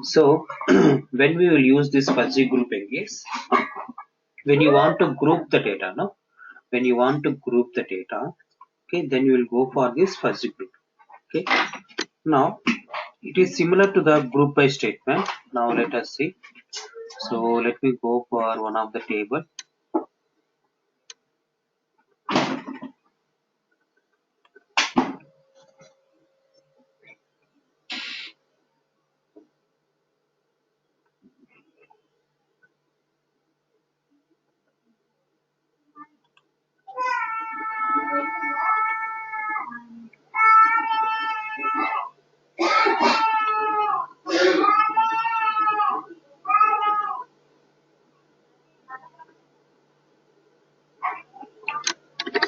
So when we will use this fuzzy grouping is when you want to group the data, no? When you want to group the data, okay, then you will go for this fuzzy group. Okay. Now it is similar to the group by statement. Now let us see. So let me go for one of the table.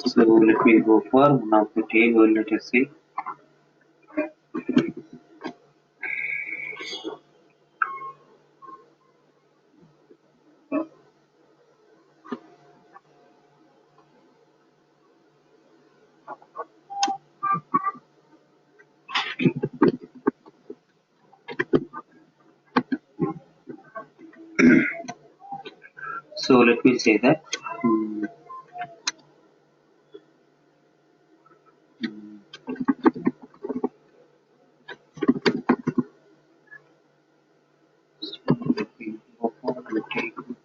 So let me go for one of the table. Let us see. So let me say that. Let me go for the table.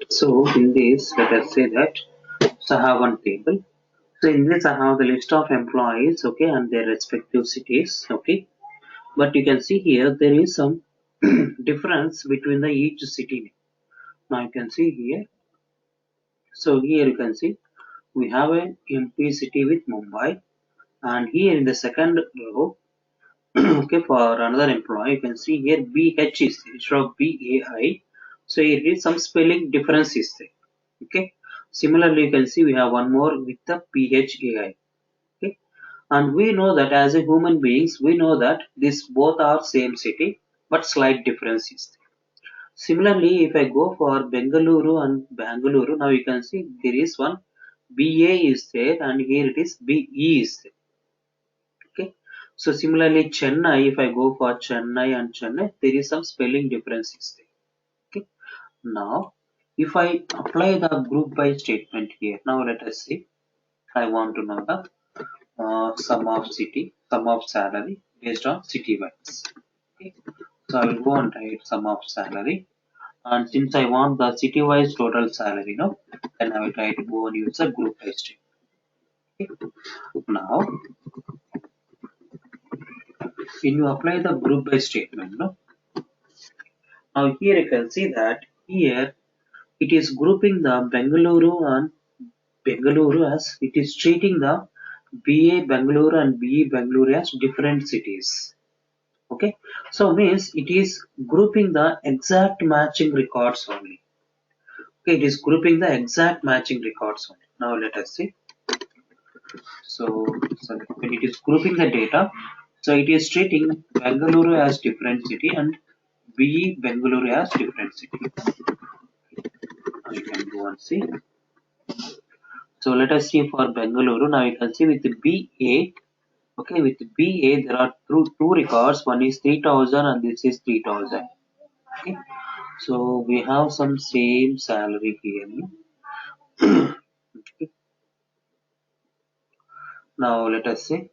So in this, let us say that. So I have one table. So in this I have the list of employees, okay, and their respective cities, okay. But you can see here there is some difference between the each city. Now you can see here. So here you can see we have a MP city with Mumbai, and here in the second row, okay, for another employee, you can see here BH is instead of BAI. So here is some spelling difference is there. Okay. Similarly, you can see we have one more with the PHAI. Okay. And we know that as a human beings, we know that these both are same city, but slight difference is there. Similarly, if I go for Bengaluru and Bangalore, now you can see there is one BA is there, and here it is BE is there. Okay. So similarly, Chennai, if I go for Chennai and Chennai, there is some spelling differences there. Okay. Now, if I apply the group by statement here, now let us see. I want to know the sum of salary based on city wise. Okay. So I will go and write sum of salary. And since I want the city wise total salary, no, then I will try to go and use a group by statement. Okay. Now, when you apply the group by statement, no, now here you can see that here it is grouping the Bengaluru and Bengaluru as it is treating the BA Bengaluru and BE Bengaluru as different cities. Okay, so means it is grouping the exact matching records only. Okay, it is grouping the exact matching records only. Now let us see. So when it is grouping the data, so it is treating Bengaluru as different city and BE Bengaluru as different city. Now you can go and see. So let us see for Bengaluru. Now you can see with the BA. Okay, with BA there are two records. One is 3000 and this is 3000. Okay, so we have some same salary here. Okay. Now let us see.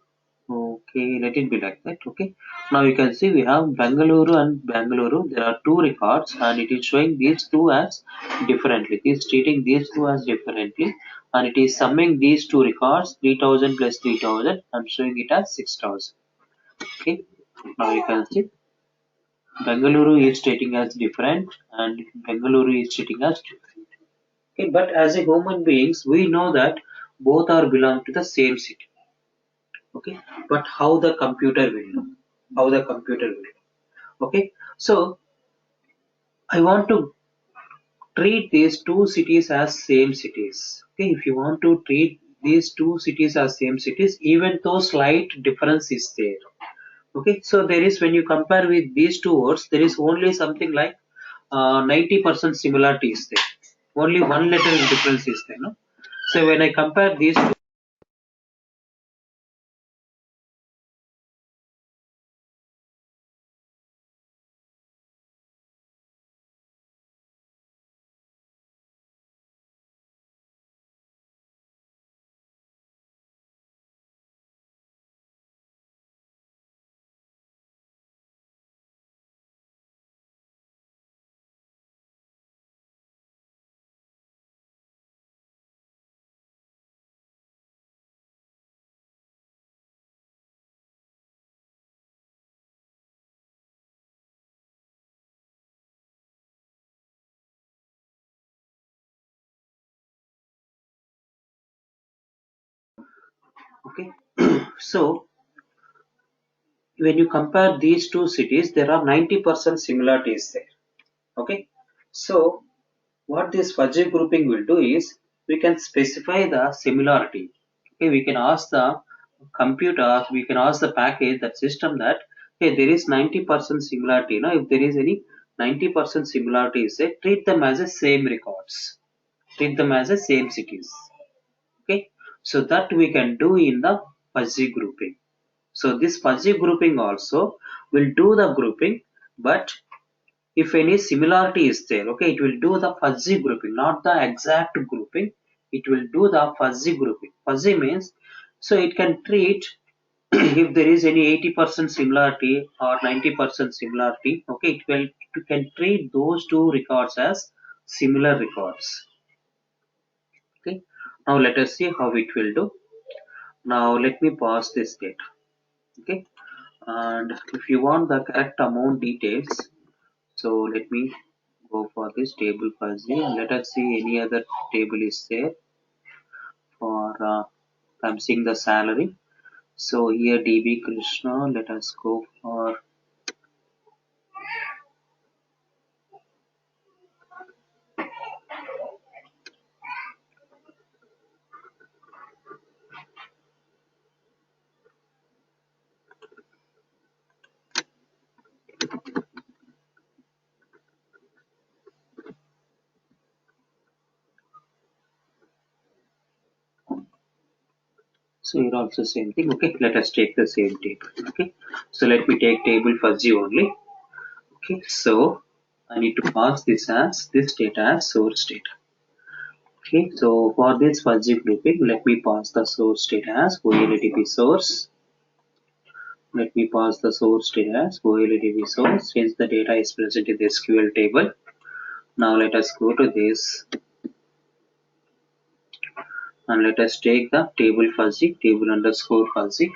Okay, let it be like that. Okay. Now you can see we have Bengaluru and Bengaluru. There are two records and it is showing these two as differently. It is treating these two as differently and it is summing these two records 3000 plus 3000 and showing it as 6000. Okay. Now you can see. Bengaluru is stating as different and Bengaluru is stating as different. Okay, but as a human beings, we know that both are belong to the same city. Okay, but how the computer will know? How the computer will know? Okay, so I want to treat these two cities as same cities. Okay, if you want to treat these two cities as same cities, even though slight difference is there. Okay, so there is when you compare with these two words, there is only something like 90% similarity is there. Only one letter difference is there. No? So when I compare these two, okay, so when you compare these two cities, there are 90% similarities there. Okay, so what this fuzzy grouping will do is we can specify the similarity. Okay, we can ask the computer, we can ask the package, that system that hey, there is 90% similarity. Now, if there is any 90% similarity, is there, treat them as the same records, treat them as the same cities. Okay, so that we can do in the fuzzy grouping. So this fuzzy grouping also will do the grouping, but if any similarity is there, okay, it will do the fuzzy grouping, not the exact grouping. It will do the fuzzy grouping. Fuzzy means, so it can treat if there is any 80% similarity or 90% similarity, okay, it can treat those two records as similar records. Okay, now let us see how it will do. Now let me pause this data. Okay, and if you want the correct amount details, so let me go for this table fuzzy and let us see any other table is there for I'm seeing the salary. So here DB Krishna, let us go for, so here also same thing. Okay, let us take the same table. Okay, so let me take table fuzzy only. Okay, so I need to pass this as this data as source data. Okay, so for this fuzzy grouping, let me pass the source data as OLEDB source. Let me pass the source data as OLEDB source since the data is present in the SQL table. Now let us go to this and let us take the table fuzzy, table underscore fuzzy.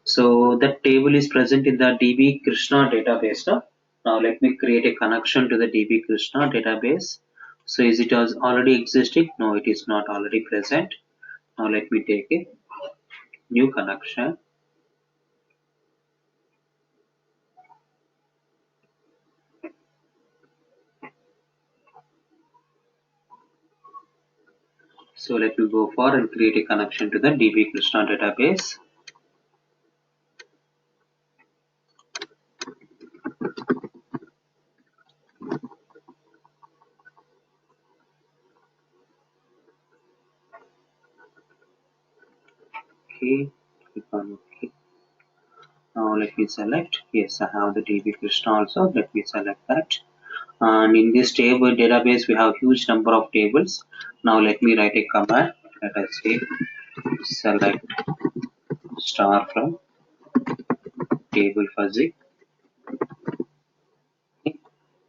So that table is present in the DB Krishna database now. Now let me create a connection to the DB Krishna database. So is it already existing? No, it is not already present. Now let me take a new connection. So let me go for and create a connection to the DB Krishna database. Okay, click on OK. Now let me select. Yes, I have the DB Krishna also. Let me select that. And in this table database, we have huge number of tables. Now let me write a command. Let us say select star from table fuzzy. Okay.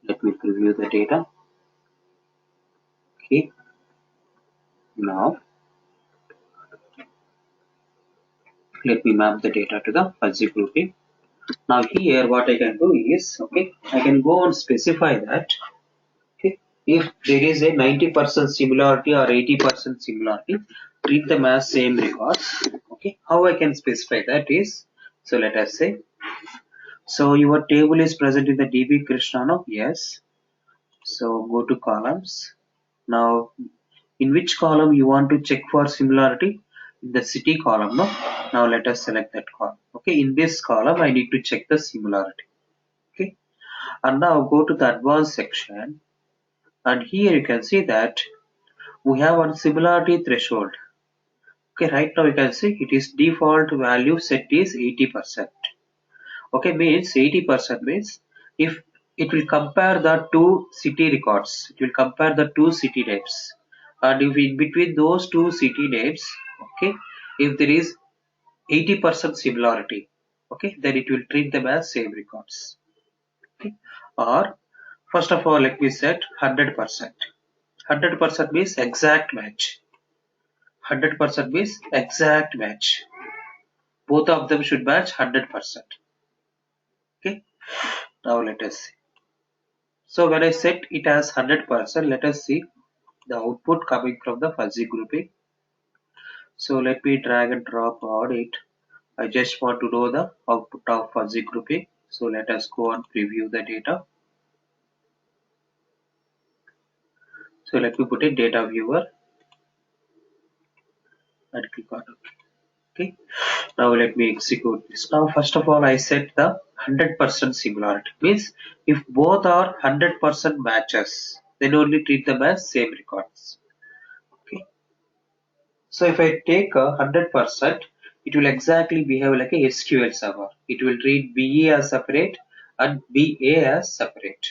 Let me preview the data. Okay. Now let me map the data to the fuzzy grouping. Now here what I can do is, okay, I can go and specify that, okay, if there is a 90% similarity or 80% similarity, treat them as same records. Okay, how I can specify that is, so let us say, so your table is present in the DB Krishnano, yes. So go to columns. Now in which column you want to check for similarity? In the city column, no? Now let us select that column. Okay, in this column I need to check the similarity. Okay, and now go to the advanced section, and here you can see that we have one similarity threshold. Okay, right now you can see it is default value set is 80%. Okay, means 80% means if it will compare the two city records, it will compare the two city names, and if in between those two city names, okay, if there is 80% similarity, okay, then it will treat them as same records. Okay, or first of all let me set 100%. 100% means exact match. 100% means exact match. Both of them should match 100%. Okay, now let us see. So when I set it as 100%, let us see the output coming from the fuzzy grouping. So let me drag and drop on it. I just want to know the output of fuzzy grouping. So let us go and preview the data. So let me put in data viewer and click on OK. Okay. Now let me execute this. Now first of all I set the 100% similarity. Means if both are 100% matches, then only treat them as same records. Okay. So if I take a 100%, it will exactly behave like a SQL server. It will treat BE as separate and BA as separate.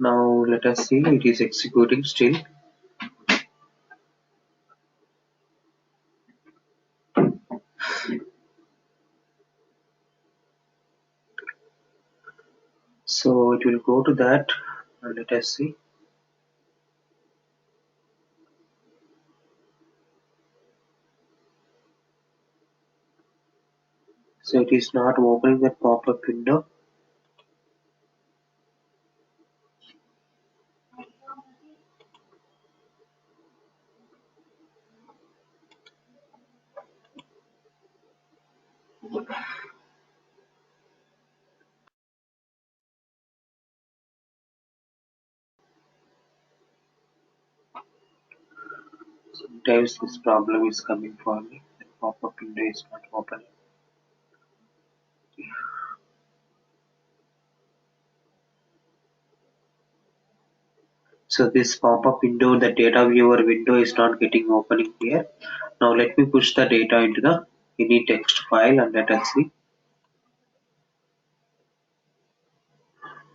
Now let us see, it is executing still. So it will go to that. Let us see. So it is not opening that pop-up window. Sometimes this problem is coming for me. The pop-up window is not opening. So this pop-up window, the data viewer window is not getting opening here. Now let me push the data into the any text file and let us see.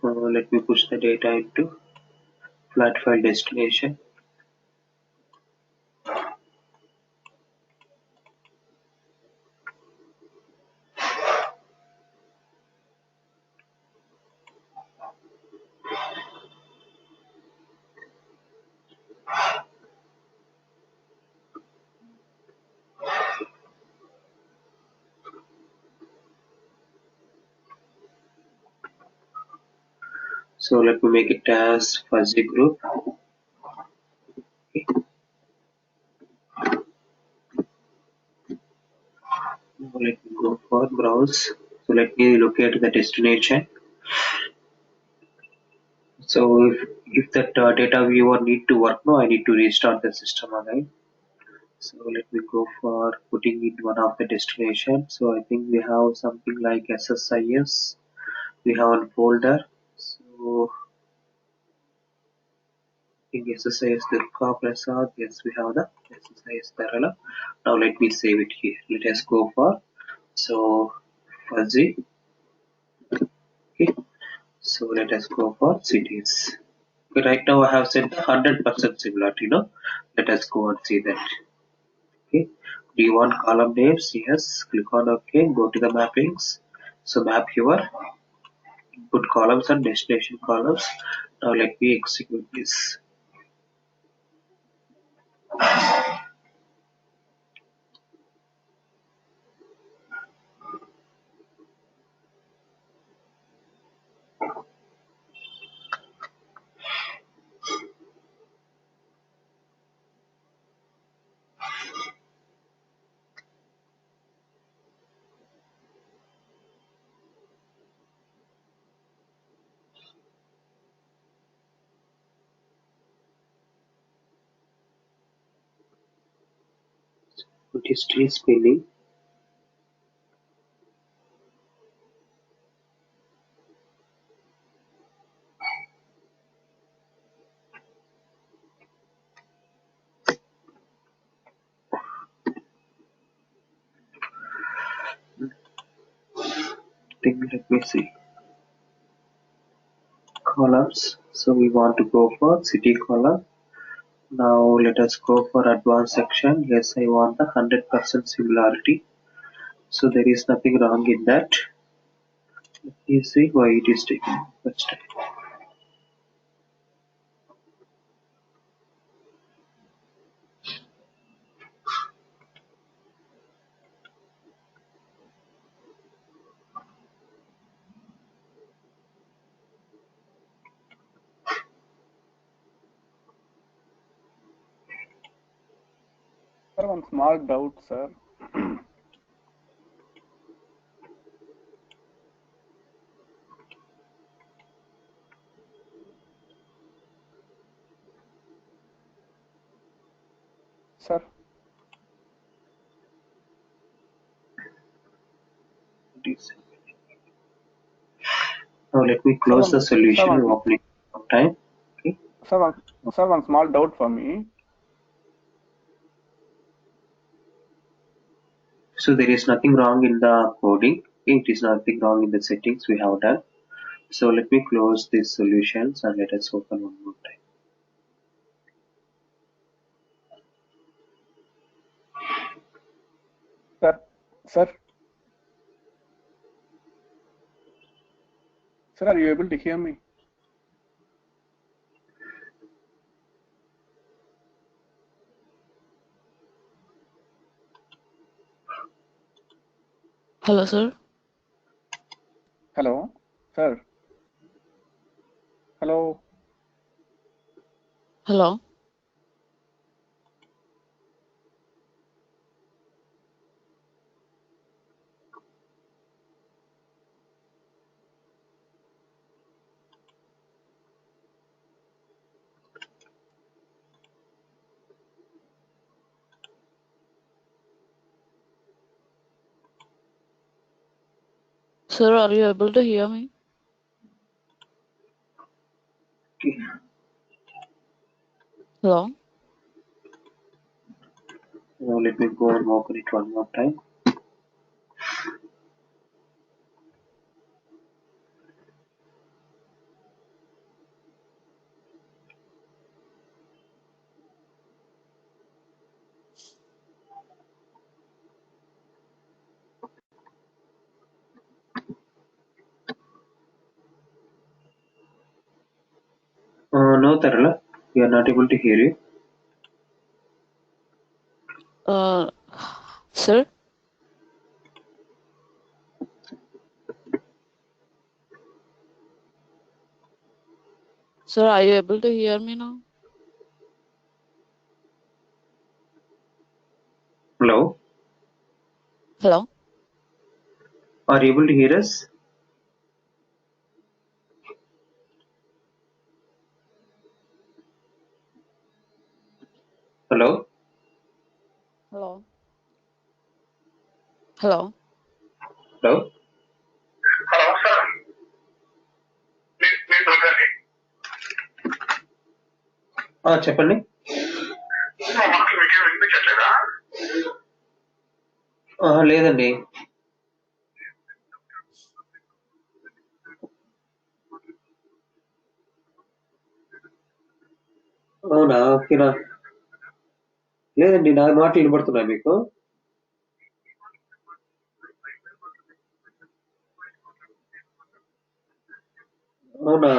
Let me push the data into flat file destination. So let me make it as fuzzy group. Okay. Now let me go for browse. So let me locate the destination. So if that data viewer need to work now, I need to restart the system again. So let me go for putting in one of the destinations. So I think we have something like SSIS. We have a folder. So in SSIS Durga Prasad, yes, we have the SSIS Kerala. Now let me save it here. Let us go for fuzzy. Okay. So let us go for cities. Okay, right now I have set the 100% similarity. No, let us go and see that. Okay. Do you want column names? Yes. Click on OK. Go to the mappings. So map your input columns and destination columns. Now let me execute this. It is still spinning. Let me see. Columns. So we want to go for city column. Now let us go for advanced section. Yes, I want the 100% similarity. So there is nothing wrong in that. Let me see why it is taking much time. Sir, one small doubt, sir. Sir, Now let me sir, close the solution one, opening time. Okay. sir, one small doubt for me. So there is nothing wrong in the coding. It is nothing wrong in the settings we have done. So let me close these solutions and let us open one more time. Sir, sir, are you able to hear me? Hello, sir. Hello, sir. Hello. Hello. Sir, are you able to hear me? Okay. Hello. Now let me go and open it one more time. No, Tarala, we are not able to hear you. Sir. Sir, are you able to hear me now? Hello, Hello? are you able to hear us? Hello? Hello? Hello? Hello? Hello sir మీరు దొరకండి చెప్పండి. మా మాటలు మీకేం వినిపించట్లేదా? లేదండి. అవునా, ఓకేనా. లేదండి, నా మాటలు వినబడుతున్నాయి మీకు? అవునా,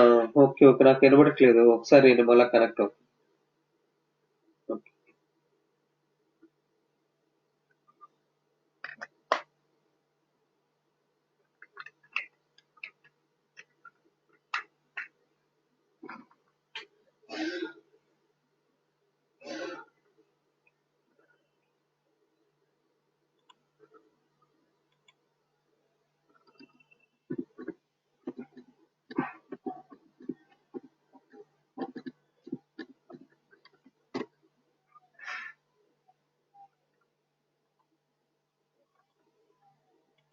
ఓకే ఓకే, నాకు వినబడట్లేదు. ఒకసారి నేను మళ్ళీ కనెక్ట్ అవుతాను.